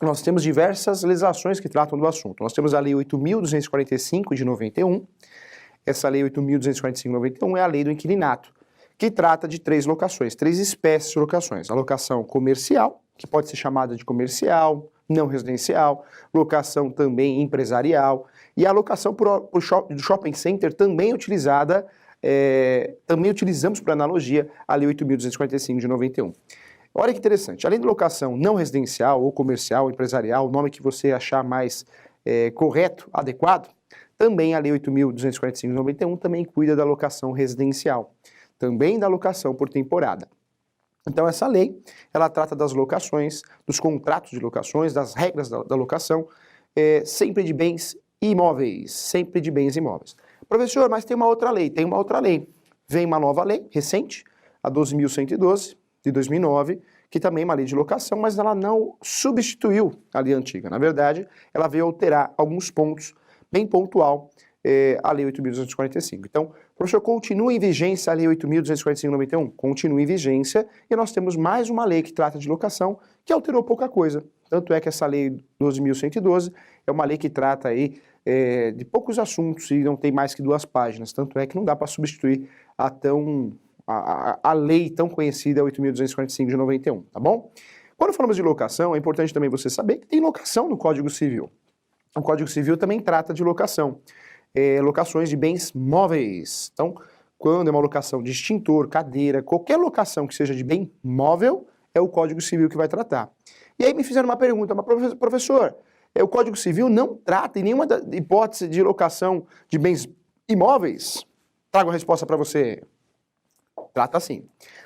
nós temos diversas legislações que tratam do assunto. Nós temos a Lei 8.245 de 91. Essa Lei 8.245 de 91 é a Lei do Inquilinato, que trata de 3 locações, 3 espécies de locações. A locação comercial, que pode ser chamada de comercial, não residencial, locação também empresarial, e a locação do shopping center também utilizada, também utilizamos por analogia a Lei 8.245 de 91. Olha que interessante, além de locação não residencial ou comercial, empresarial, o nome que você achar mais correto, adequado, também a Lei 8.245 de 91 também cuida da locação residencial, também da locação por temporada. Então essa lei, ela trata das locações, dos contratos de locações, das regras da locação, sempre de bens imóveis, sempre de bens imóveis. Professor, mas tem uma outra lei, Vem uma nova lei, recente, a 12.112, de 2009, que também é uma lei de locação, mas ela não substituiu a lei antiga. Na verdade, ela veio alterar alguns pontos, bem pontual, a Lei 8.245. Então, professor, continua em vigência a Lei 8.245/91? Continua em vigência, e nós temos mais uma lei que trata de locação, que alterou pouca coisa. Tanto é que essa Lei 12.112 é uma lei que trata aí de poucos assuntos e não tem mais que 2 páginas. Tanto é que não dá para substituir a lei tão conhecida 8.245 de 91, tá bom? Quando falamos de locação, é importante também você saber que tem locação no Código Civil. O Código Civil também trata de locação. Locações de bens móveis. Então, quando é uma locação de extintor, cadeira, qualquer locação que seja de bem móvel, é o Código Civil que vai tratar. E aí me fizeram uma pergunta, mas professor, o Código Civil não trata em nenhuma hipótese de locação de bens imóveis? Trago a resposta para você. Trata sim.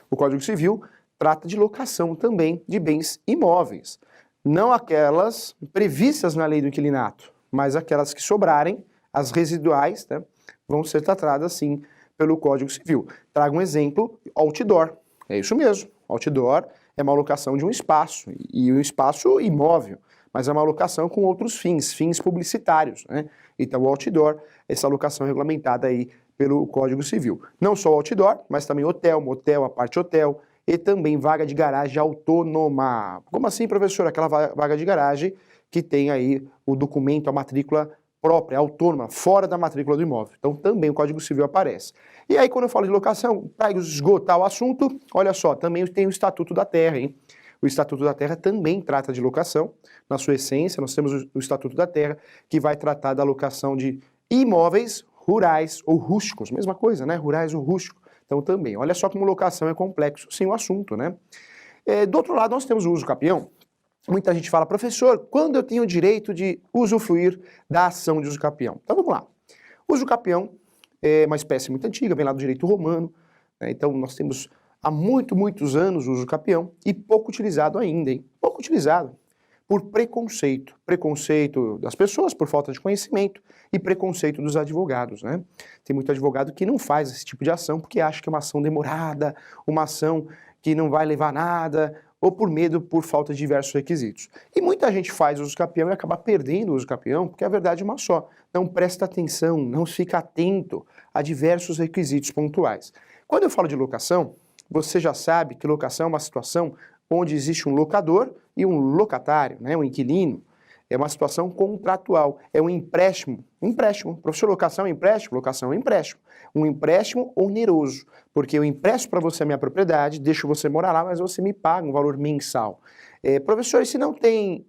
O Código Civil trata de locação também de bens imóveis. Não aquelas previstas na lei do inquilinato, mas aquelas que sobrarem, as residuais, né, vão ser tratadas sim pelo Código Civil. Trago um exemplo, outdoor. É isso mesmo. Outdoor é uma locação de um espaço, e um espaço imóvel, mas é uma locação com outros fins publicitários, né? Então o outdoor, essa locação é regulamentada aí pelo Código Civil. Não só o outdoor, mas também hotel, motel, aparte hotel e também vaga de garagem autônoma. Como assim, professor? Aquela vaga de garagem que tem aí o documento, a matrícula própria, autônoma, fora da matrícula do imóvel. Então também o Código Civil aparece. E aí quando eu falo de locação, para esgotar o assunto, olha só, também tem o Estatuto da Terra, hein? O Estatuto da Terra também trata de locação, na sua essência, nós temos o Estatuto da Terra, que vai tratar da locação de imóveis rurais ou rústicos, mesma coisa, né? Rurais ou rústicos. Então também, olha só como locação é complexo, sim, o assunto, né? Do outro lado, nós temos o uso capião. Muita gente fala, professor, quando eu tenho o direito de usufruir da ação de uso capião? Então vamos lá. O uso capião é uma espécie muito antiga, vem lá do direito romano, né? Então nós temos há muitos anos o uso capião e pouco utilizado ainda, hein? Pouco utilizado por preconceito. Preconceito das pessoas por falta de conhecimento e preconceito dos advogados, né? Tem muito advogado que não faz esse tipo de ação porque acha que é uma ação demorada, uma ação que não vai levar a nada, ou por medo, por falta de diversos requisitos. E muita gente faz uso capião e acaba perdendo o uso capião, porque a verdade é uma só. Não presta atenção, não fica atento a diversos requisitos pontuais. Quando eu falo de locação, você já sabe que locação é uma situação onde existe um locador e um locatário, né, um inquilino. É uma situação contratual, é um empréstimo. Empréstimo. Professor, locação é empréstimo? Locação é empréstimo. Um empréstimo oneroso, porque eu empresto para você a minha propriedade, deixo você morar lá, mas você me paga um valor mensal. Professor, e se não tem,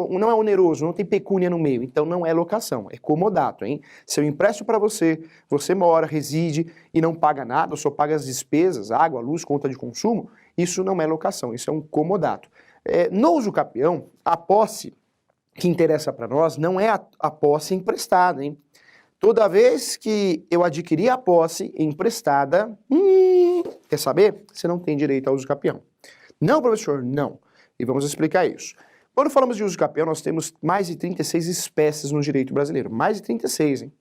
não é oneroso, não tem pecúnia no meio, então não é locação, é comodato, hein? Se eu empresto para você, você mora, reside e não paga nada, só paga as despesas, água, luz, conta de consumo, isso não é locação, isso é um comodato. No uso capião, a posse que interessa para nós não é a posse emprestada, hein? Toda vez que eu adquiri a posse emprestada, quer saber? Você não tem direito ao uso capião. Não, professor, não. E vamos explicar isso. Quando falamos de uso capião, nós temos mais de 36 espécies no direito brasileiro. Mais de 36, hein?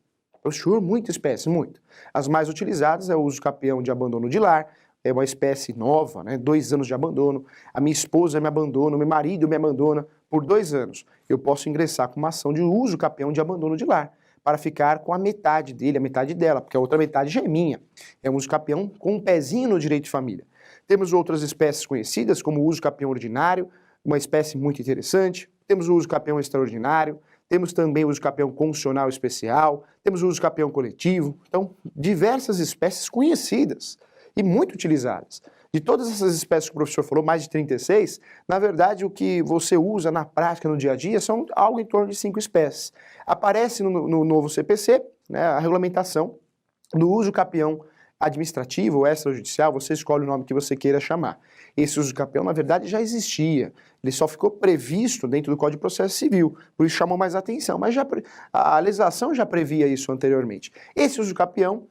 Professor, muita espécie, muito. As mais utilizadas é o uso capião de abandono de lar, é uma espécie nova, né? 2 anos de abandono. A minha esposa me abandona, meu marido me abandona por 2 anos. Eu posso ingressar com uma ação de uso capião de abandono de lar, para ficar com a metade dele, a metade dela, porque a outra metade já é minha. É um uso capião com um pezinho no direito de família. Temos outras espécies conhecidas, como o uso capião ordinário, uma espécie muito interessante. Temos o uso capião extraordinário, temos também o uso capião constitucional especial, temos o uso capião coletivo. Então, diversas espécies conhecidas e muito utilizadas. De todas essas espécies que o professor falou, mais de 36, na verdade o que você usa na prática, no dia a dia, são algo em torno de 5 espécies. Aparece no novo CPC, né, a regulamentação do uso capião administrativo ou extrajudicial, você escolhe o nome que você queira chamar. Esse uso capião, na verdade, já existia. Ele só ficou previsto dentro do Código de Processo Civil, por isso chamou mais atenção. Mas a legislação já previa isso anteriormente. Esse uso capião,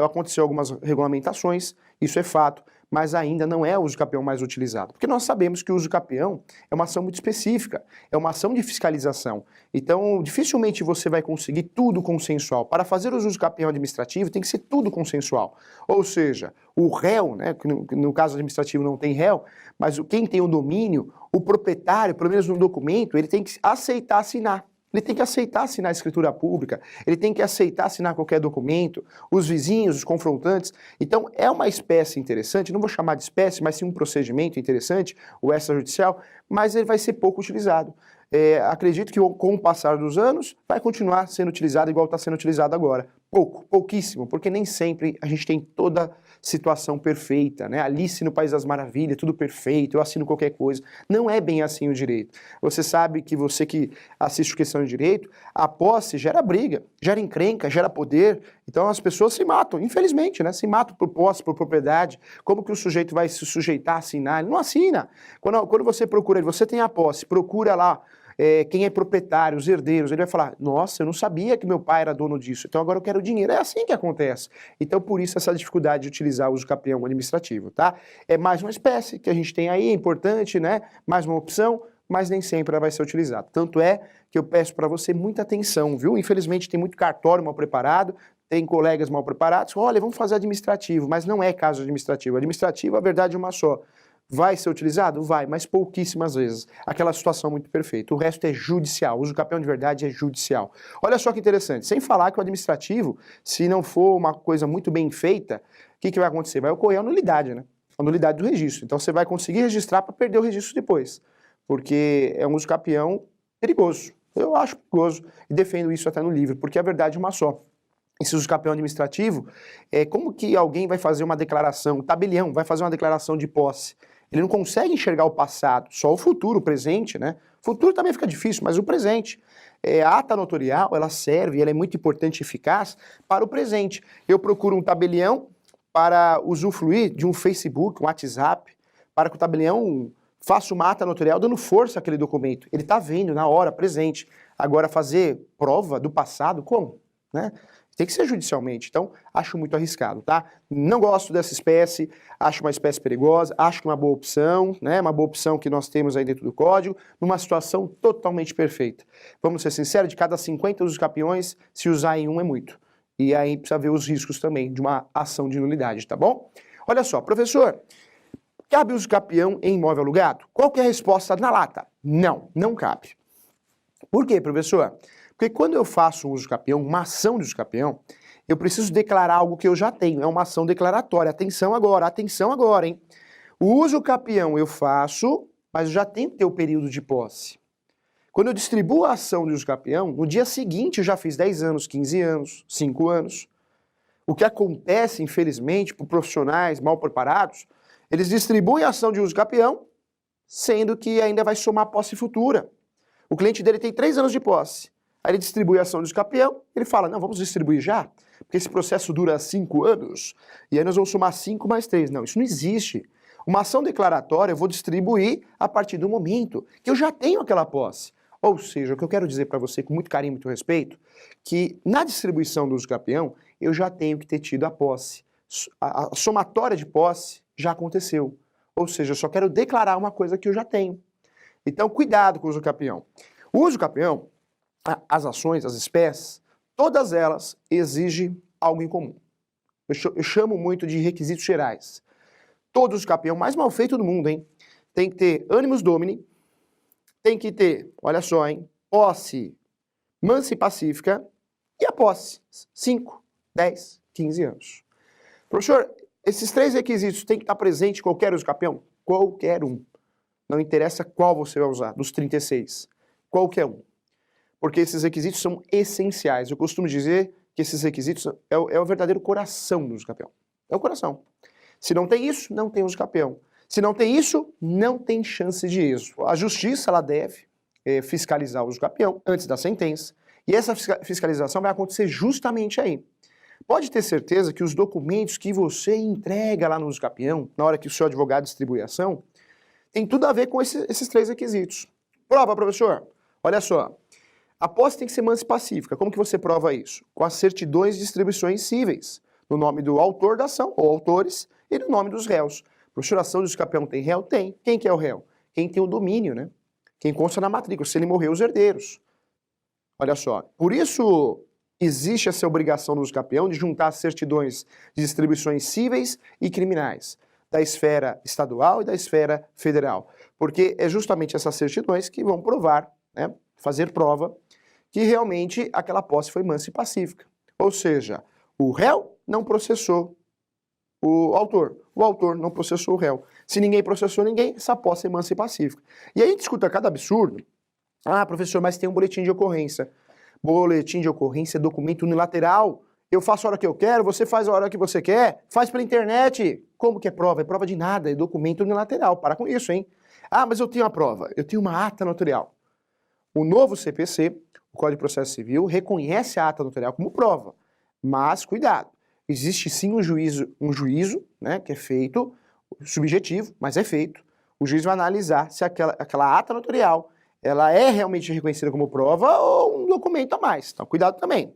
aconteceu algumas regulamentações, isso é fato, mas ainda não é o uso capião mais utilizado. Porque nós sabemos que o uso capião é uma ação muito específica, é uma ação de fiscalização. Então, dificilmente você vai conseguir tudo consensual. Para fazer o uso capião administrativo, tem que ser tudo consensual. Ou seja, o réu, né, que no caso administrativo não tem réu, mas quem tem o domínio, o proprietário, pelo menos no documento, ele tem que aceitar assinar. Ele tem que aceitar assinar a escritura pública, ele tem que aceitar assinar qualquer documento, os vizinhos, os confrontantes. Então, é uma espécie interessante, não vou chamar de espécie, mas sim um procedimento interessante, o extrajudicial, mas ele vai ser pouco utilizado. Acredito que com o passar dos anos vai continuar sendo utilizado igual está sendo utilizado agora. Pouquíssimo, porque nem sempre a gente tem toda situação perfeita, né? Alice no País das Maravilhas, tudo perfeito, eu assino qualquer coisa. Não é bem assim o direito. Você sabe que você que assiste questão de direito, a posse gera briga, gera encrenca, gera poder, então as pessoas se matam, infelizmente, né? Se matam por posse, por propriedade. Como que o sujeito vai se sujeitar a assinar? Ele não assina. Quando você procura, você tem a posse, procura lá, quem é proprietário, os herdeiros, ele vai falar, nossa, eu não sabia que meu pai era dono disso, então agora eu quero dinheiro. É assim que acontece. Então, por isso, essa dificuldade de utilizar o uso capião administrativo, tá? É mais uma espécie que a gente tem aí, é importante, né? Mais uma opção, mas nem sempre ela vai ser utilizada. Tanto é que eu peço para você muita atenção, viu? Infelizmente, tem muito cartório mal preparado, tem colegas mal preparados, olha, vamos fazer administrativo, mas não é caso administrativo. Administrativo, a verdade é uma só. Vai ser utilizado? Vai, mas pouquíssimas vezes. Aquela situação muito perfeita. O resto é judicial. O uso capião de verdade é judicial. Olha só que interessante. Sem falar que o administrativo, se não for uma coisa muito bem feita, o que vai acontecer? Vai ocorrer a nulidade, né? A nulidade do registro. Então você vai conseguir registrar para perder o registro depois. Porque é um uso capião perigoso. Eu acho perigoso. E defendo isso até no livro, porque a verdade é uma só. Esse uso capião administrativo, como que alguém vai fazer uma declaração, o tabelião vai fazer uma declaração de posse? Ele não consegue enxergar o passado, só o futuro, o presente, né? O futuro também fica difícil, mas o presente. A ata notarial, ela serve, ela é muito importante e eficaz para o presente. Eu procuro um tabelião para usufruir de um Facebook, um WhatsApp, para que o tabelião faça uma ata notarial dando força àquele documento. Ele está vendo na hora, presente. Agora, fazer prova do passado, como? Né? Tem que ser judicialmente, então acho muito arriscado, tá? Não gosto dessa espécie, acho uma espécie perigosa, acho que uma boa opção, né? Uma boa opção que nós temos aí dentro do código, numa situação totalmente perfeita. Vamos ser sinceros, de cada 50 usos capiões, se usar em um é muito. E aí precisa ver os riscos também de uma ação de nulidade, tá bom? Olha só, professor, cabe uso capião em imóvel alugado? Qual que é a resposta na lata? Não, não cabe. Por quê, professor? Porque quando eu faço um uso capião, uma ação de uso capião, eu preciso declarar algo que eu já tenho. É uma ação declaratória. Atenção agora, hein? O uso capião eu faço, mas eu já tenho que ter o período de posse. Quando eu distribuo a ação de uso capião, no dia seguinte eu já fiz 10 anos, 15 anos, 5 anos. O que acontece, infelizmente, por profissionais mal preparados, eles distribuem a ação de uso capião, sendo que ainda vai somar posse futura. O cliente dele tem 3 anos de posse. Aí ele distribui a ação de uso capião, ele fala, não, vamos distribuir já, porque esse processo dura 5 anos, e aí nós vamos somar 5 mais 3. Não, isso não existe. Uma ação declaratória eu vou distribuir a partir do momento que eu já tenho aquela posse. Ou seja, o que eu quero dizer para você com muito carinho e muito respeito, que na distribuição do uso capião, eu já tenho que ter tido a posse. A somatória de posse já aconteceu. Ou seja, eu só quero declarar uma coisa que eu já tenho. Então, cuidado com o uso capião. O uso capião, as ações, as espécies, todas elas exigem algo em comum. Eu chamo muito de requisitos gerais. Todo uso capião, mais mal feito do mundo, hein? Tem que ter animus domini, tem que ter, olha só, hein? Posse mansa e pacífica e a posse, 5, 10, 15 anos. Professor, esses 3 requisitos têm que estar presentes em qualquer uso capião? Qualquer um. Não interessa qual você vai usar, dos 36. Qualquer um. Porque esses requisitos são essenciais. Eu costumo dizer que esses requisitos é o verdadeiro coração do uso campeão. É o coração. Se não tem isso, não tem uso campeão. Se não tem isso, não tem chance de êxito. A justiça ela deve fiscalizar o uso campeão antes da sentença. E essa fiscalização vai acontecer justamente aí. Pode ter certeza que os documentos que você entrega lá no uso campeão, na hora que o seu advogado distribui a ação, tem tudo a ver com esses 3 requisitos. Prova, professor. Olha só. A posse tem que ser mansa e pacífica. Como que você prova isso? Com as certidões de distribuições cíveis, no nome do autor da ação, ou autores, e no nome dos réus. Professor, a ação do uso campeão tem réu? Tem. Quem que é o réu? Quem tem o domínio, né? Quem consta na matrícula. Se ele morrer, os herdeiros. Olha só. Por isso existe essa obrigação no uso campeão de juntar as certidões de distribuições cíveis e criminais, da esfera estadual e da esfera federal. Porque é justamente essas certidões que vão provar, né, fazer prova, que realmente aquela posse foi mansa e pacífica. Ou seja, o réu não processou o autor não processou o réu. Se ninguém processou ninguém, essa posse é mansa e pacífica. E aí a gente escuta cada absurdo. Ah, professor, mas tem um boletim de ocorrência. Boletim de ocorrência é documento unilateral. Eu faço a hora que eu quero, você faz a hora que você quer, faz pela internet. Como que é prova? É prova de nada, é documento unilateral. Para com isso, hein? Ah, mas eu tenho uma prova, eu tenho uma ata notarial. O novo CPC, o Código de Processo Civil, reconhece a ata notarial como prova. Mas, cuidado, existe sim um juízo, né, que é feito, subjetivo, mas é feito. O juiz vai analisar se aquela ata notarial ela é realmente reconhecida como prova ou um documento a mais. Então, cuidado também.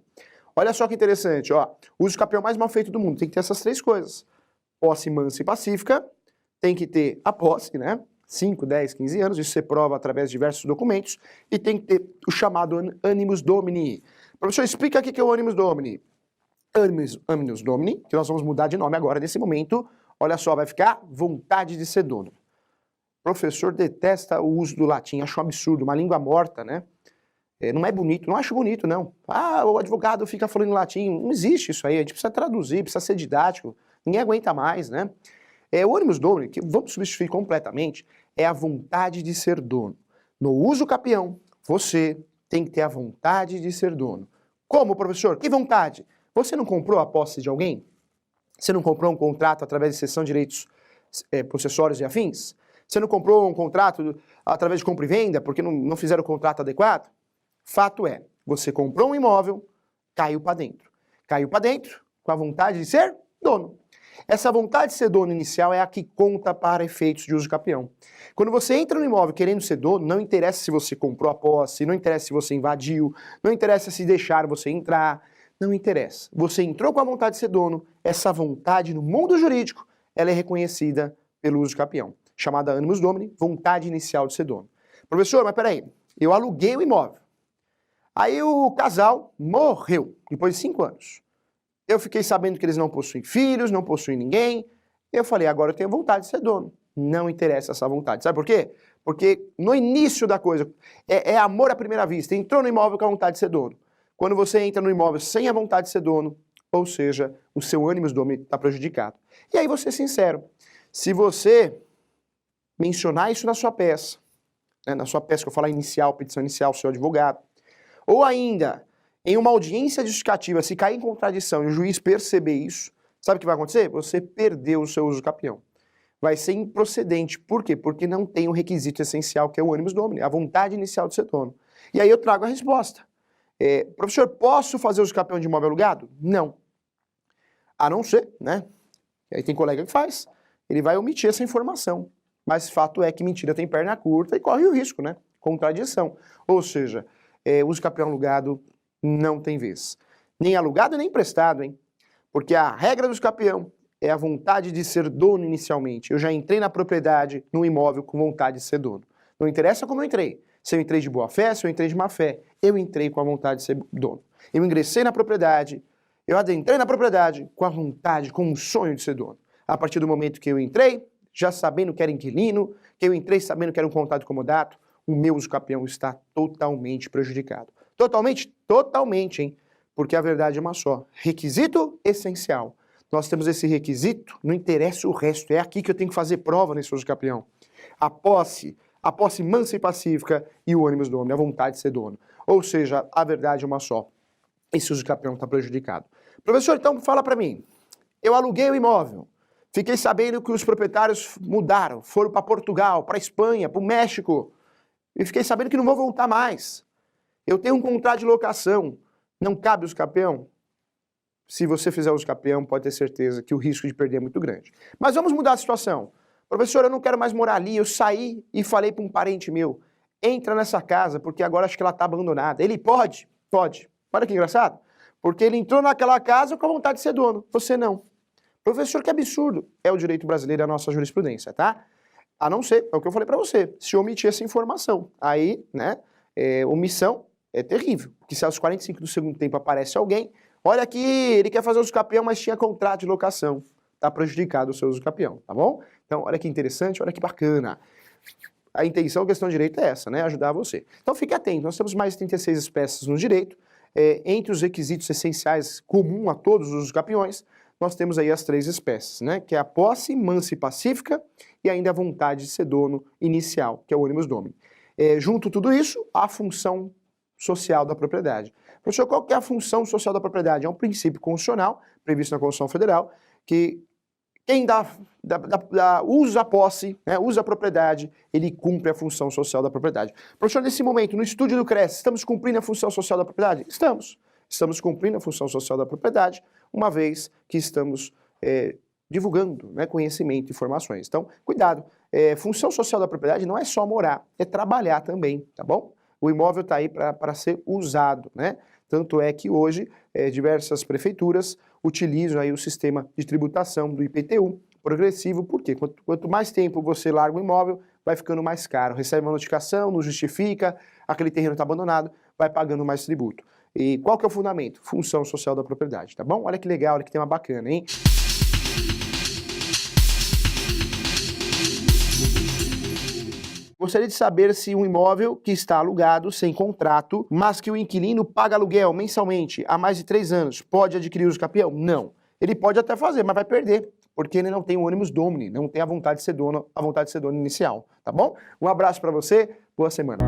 Olha só que interessante, ó. O uso campeão mais mal feito do mundo tem que ter essas 3 coisas. Posse mansa e pacífica, tem que ter a posse, né? 5, 10, 15 anos, isso você prova através de diversos documentos, e tem que ter o chamado animus domini. Professor, explica o que é o animus domini. Animus domini, que nós vamos mudar de nome agora nesse momento, olha só, vai ficar vontade de ser dono. O professor detesta o uso do latim, acha um absurdo, uma língua morta, né? Não é bonito, não acho bonito, não. Ah, o advogado fica falando em latim, não existe isso aí, a gente precisa traduzir, precisa ser didático, ninguém aguenta mais, né? O animus domini, que vamos substituir completamente, é a vontade de ser dono. No uso campeão, você tem que ter a vontade de ser dono. Como, professor? Que vontade? Você não comprou a posse de alguém? Você não comprou um contrato através de cessão de direitos possessórios e afins? Você não comprou um contrato através de compra e venda porque não fizeram o contrato adequado? Fato é, você comprou um imóvel, caiu para dentro. Caiu para dentro com a vontade de ser dono. Essa vontade de ser dono inicial é a que conta para efeitos de uso campeão. Quando você entra no imóvel querendo ser dono, não interessa se você comprou a posse, não interessa se você invadiu, não interessa se deixaram você entrar, não interessa. Você entrou com a vontade de ser dono, essa vontade no mundo jurídico, ela é reconhecida pelo uso campeão, chamada animus domini, vontade inicial de ser dono. Professor, mas peraí, eu aluguei o imóvel. Aí o casal morreu, depois de 5 anos. Eu fiquei sabendo que eles não possuem filhos, não possuem ninguém. Eu falei, agora eu tenho vontade de ser dono. Não interessa essa vontade. Sabe por quê? Porque no início da coisa, é amor à primeira vista. Entrou no imóvel com a vontade de ser dono. Quando você entra no imóvel sem a vontade de ser dono, ou seja, o seu animus domini está prejudicado. E aí, vou ser sincero, se você mencionar isso na sua peça, né, na sua peça que eu falar inicial, petição inicial, seu advogado, ou ainda em uma audiência justificativa, se cair em contradição e o juiz perceber isso, sabe o que vai acontecer? Você perdeu o seu uso campeão. Vai ser improcedente. Por quê? Porque não tem o requisito essencial, que é o animus domini, a vontade inicial de ser dono. E aí eu trago a resposta. Professor, posso fazer uso campeão de imóvel alugado? Não. A não ser, né? E aí tem colega que faz. Ele vai omitir essa informação. Mas fato é que mentira tem perna curta e corre o risco, né? Contradição. Ou seja, uso campeão alugado não tem vez. Nem alugado nem emprestado, hein? Porque a regra do uso campeão é a vontade de ser dono inicialmente. Eu já entrei na propriedade, no imóvel, com vontade de ser dono. Não interessa como eu entrei. Se eu entrei de boa fé, se eu entrei de má fé. Eu entrei com a vontade de ser dono. Eu ingressei na propriedade, eu adentrei na propriedade com a vontade, com o sonho de ser dono. A partir do momento que eu entrei, já sabendo que era inquilino, que eu entrei sabendo que era um contrato de comodato, o meu uso campeão está totalmente prejudicado. Totalmente? Totalmente, hein? Porque a verdade é uma só. Requisito essencial. Nós temos esse requisito, não interessa o resto. É aqui que eu tenho que fazer prova nesse uso campeão. A posse a posse mansa e pacífica e o animus domini, a vontade de ser dono. Ou seja, a verdade é uma só. Esse uso capião está prejudicado. Professor, então fala para mim. Eu aluguei o imóvel. Fiquei sabendo que os proprietários mudaram, foram para Portugal, para Espanha, para o México. E fiquei sabendo que não vão voltar mais. Eu tenho um contrato de locação. Não cabe uso capião? Se você fizer uso capião, pode ter certeza que o risco de perder é muito grande. Mas vamos mudar a situação. Professor, eu não quero mais morar ali. Eu saí e falei para um parente meu, entra nessa casa, porque agora acho que ela está abandonada. Ele pode? Pode. Olha que engraçado. Porque ele entrou naquela casa com a vontade de ser dono. Você não. Professor, que absurdo. É o direito brasileiro, a nossa jurisprudência, tá? A não ser, é o que eu falei para você, se omitir essa informação. Aí, né, omissão é terrível. Porque se aos 45 do segundo tempo aparece alguém, olha aqui, ele quer fazer uso capião, mas tinha contrato de locação. Tá prejudicado o seu uso capião, tá bom? Então, olha que interessante, olha que bacana. A intenção da questão de direito é essa, né? Ajudar você. Então, fique atento. Nós temos mais de 36 espécies no direito. Entre os requisitos essenciais comum a todos os usos capiões, nós temos aí as 3 espécies, né? Que é a posse mansa e pacífica e ainda a vontade de ser dono inicial, que é o animus domini. Junto tudo isso, a função social da propriedade. Professor, qual que é a função social da propriedade? É um princípio constitucional, previsto na Constituição Federal, que quem usa a posse, né, usa a propriedade, ele cumpre a função social da propriedade. Professor, nesse momento, no estúdio do CRES, estamos cumprindo a função social da propriedade? Estamos. Estamos cumprindo a função social da propriedade, uma vez que estamos divulgando, né, conhecimento e informações. Então, cuidado. Função social da propriedade não é só morar, é trabalhar também, tá bom? O imóvel está aí para ser usado, né? Tanto é que hoje diversas prefeituras utilizam aí o sistema de tributação do IPTU progressivo, porque quanto mais tempo você larga o imóvel, vai ficando mais caro. Recebe uma notificação, não justifica, aquele terreno está abandonado, vai pagando mais tributo. E qual que é o fundamento? Função social da propriedade, tá bom? Olha que legal, olha que tema bacana, hein? Gostaria de saber se um imóvel que está alugado, sem contrato, mas que o inquilino paga aluguel mensalmente há mais de 3 anos, pode adquirir uso capião? Não. Ele pode até fazer, mas vai perder, porque ele não tem o animus domini, não tem a vontade de ser dono, inicial, tá bom? Um abraço para você, boa semana.